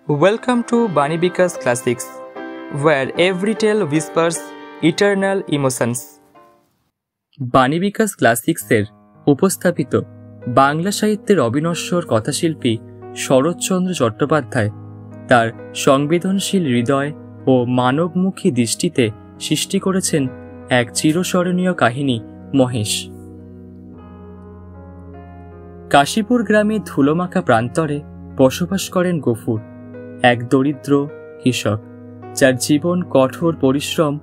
Welcome to Bani Vikas Classics, where every tale whispers eternal emotions. বাণী বিকাশ ক্লাসিক্সের উপস্থাপিত বাংলা সাহিত্যের অবিনশ্বর কথাশিল্পী শরৎচন্দ্র চট্টোপাধ্যায় তার সংবেদনশীল হৃদয় ও মানবমুখী দৃষ্টিতে সৃষ্টি করেছেন এক চিরস্মরণীয় কাহিনী মহেশ। কাশীপুর গ্রামে ধুলোমাখা প্রান্তরে বসবাস করেন গফুর, এক দরিদ্র কৃষক যার জীবন কঠোর পরিশ্রম,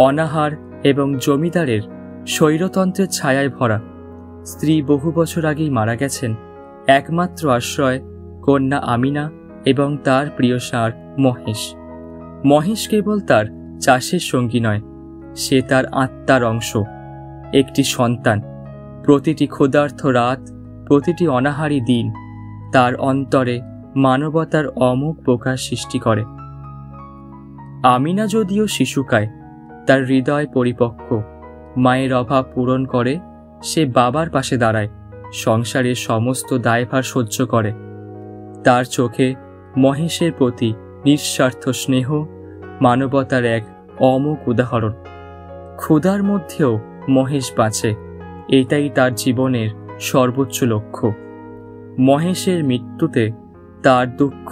অনাহার এবং জমিদারের স্বৈরতন্ত্রের ছায়ায় ভরা। স্ত্রী বহু বছর আগেই মারা গেছেন। একমাত্র আশ্রয় কন্যা আমিনা এবং তার প্রিয় ষাঁড় মহেশ। মহেশ কেবল তার চাষের সঙ্গী নয়, সে তার আত্মার অংশ, একটি সন্তান। প্রতিটি ক্ষুধার্ত রাত, প্রতিটি অনাহারী দিন তার অন্তরে মানবতার অমোঘ প্রকাশ সৃষ্টি করে। আমিনা যদিও শিশুকায়, তার হৃদয় পরিপক্ক। মায়ের অভাব পূরণ করে সে বাবার পাশে দাঁড়ায়, সংসারের সমস্ত দায়ভার সহ্য করে। তার চোখে মহেশের প্রতি নিঃস্বার্থ স্নেহ মানবতার এক অমোঘ উদাহরণ। ক্ষুধার মধ্যেও মহেশ বাঁচে, এটাই তার জীবনের সর্বোচ্চ লক্ষ্য। মহেশের মৃত্যুতে তার দুঃখ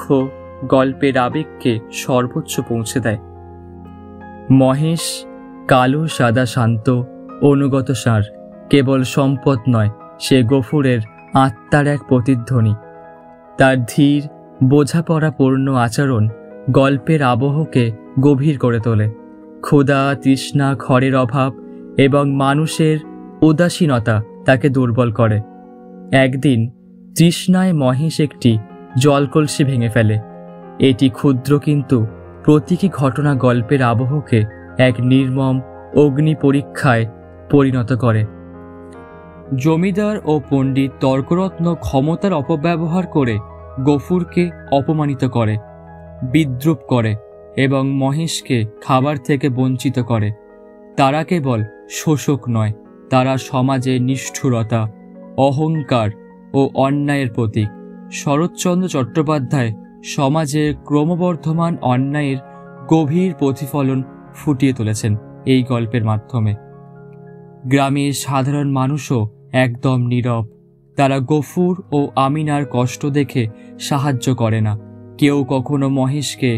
গল্পের আবেগকে সর্বোচ্চ পৌঁছে দেয়। মহেশ কালো সাদা শান্ত অনুগত ষাঁড়, কেবল সম্পদ নয়, সে গফুরের আত্মার এক প্রতিধ্বনি। তার ধীর বোঝাপড়াপূর্ণ আচরণ গল্পের আবহকে গভীর করে তোলে। ক্ষুধা, তৃষ্ণা, ঘরের অভাব এবং মানুষের উদাসীনতা তাকে দুর্বল করে। একদিন তৃষ্ণায় মহেশ একটি জলকলসি ভেঙে ফেলে। এটি ক্ষুদ্র কিন্তু প্রতীকী ঘটনা গল্পের আবহকে এক নির্মম অগ্নি পরীক্ষায় পরিণত করে। জমিদার ও পণ্ডিত তর্করত্ন ক্ষমতার অপব্যবহার করে গফুরকে অপমানিত করে, বিদ্রূপ করে এবং মহেশকে খাবার থেকে বঞ্চিত করে। তারা কেবল শোষক নয়, তারা সমাজের নিষ্ঠুরতা, অহংকার ও অন্যায়ের প্রতীক। শরৎচন্দ্র চট্টোপাধ্যায় সমাজের ক্রমবর্ধমান অন্যায়ের গভীর প্রতিফলন ফুটিয়ে তুলেছেন এই গল্পের মাধ্যমে। গ্রামের সাধারণ মানুষও একদম নীরব। তারা গফুর ও আমিনার কষ্ট দেখে সাহায্য করে না, কেউ কখনো মহেশকে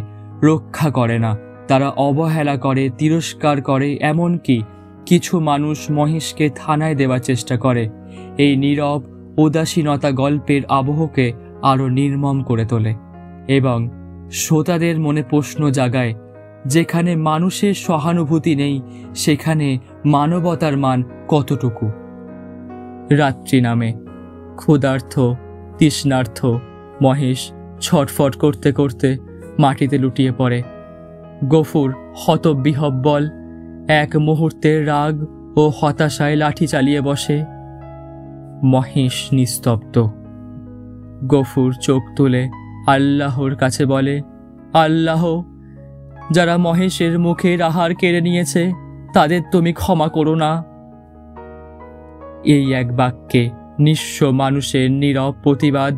রক্ষা করে না। তারা অবহেলা করে, তিরস্কার করে, এমনকি কিছু মানুষ মহেশকে থানায় দেওয়ার চেষ্টা করে। এই নীরব উদাসীনতা গল্পের আবহকে আরও নির্মম করে তোলে এবং শ্রোতাদের মনে প্রশ্ন জাগায়, যেখানে মানুষের সহানুভূতি নেই সেখানে মানবতার মান কতটুকু। রাত্রি নামে, ক্ষুধার্ত, তৃষ্ণার্ত মহেশ ছটফট করতে করতে মাটিতে লুটিয়ে পড়ে। গফুর হতবিহ্বল, এক মুহূর্তের রাগ ও হতাশায় লাঠি চালিয়ে বসে। মহেশ নিস্তব্ধ। গফুর চোখ তুলে আল্লাহর কাছে বলে, আল্লাহ, যারা মহেশের মুখের আহার কেড়ে নিয়েছে তাদের তুমি ক্ষমা করো না। এই এক বাক্যে নিঃস্ব মানুষের নীরব প্রতিবাদ,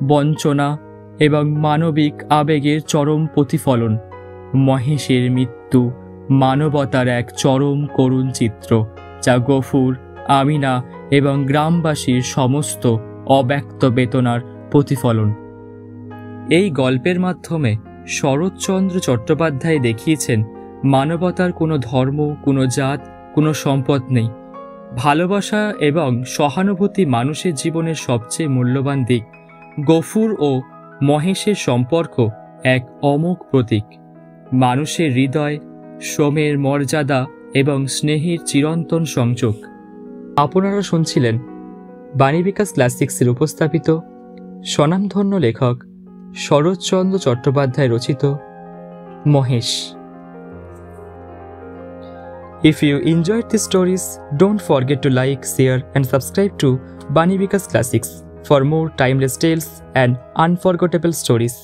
বঞ্চনা এবং মানবিক আবেগের চরম প্রতিফলন। মহেশের মৃত্যু মানবতার এক চরম করুণ চিত্র, যা গফুর, আমিনা এবং গ্রামবাসীর সমস্ত অব্যক্ত বেদনার প্রতিফলন। এই গল্পের মাধ্যমে শরৎচন্দ্র চট্টোপাধ্যায় দেখিয়েছেন মানবতার কোনো ধর্ম, কোনো জাত, কোনো সম্পদ নেই। ভালোবাসা এবং সহানুভূতি মানুষের জীবনের সবচেয়ে মূল্যবান দিক। গফুর ও মহেশের সম্পর্ক এক অমোঘ প্রতীক, মানুষের হৃদয়, শ্রমের মর্যাদা এবং স্নেহের চিরন্তন সংযোগ। আপনারা শুনছিলেন বাণী বিকাশ ক্লাসিক্সের উপস্থাপিত স্বনামধন্য লেখক শরৎচন্দ্র চট্টোপাধ্যায় রচিত Mahesh. If you enjoyed these stories, don't forget to like, share and subscribe to Bani Vikas Classics for more timeless tales and unforgettable stories.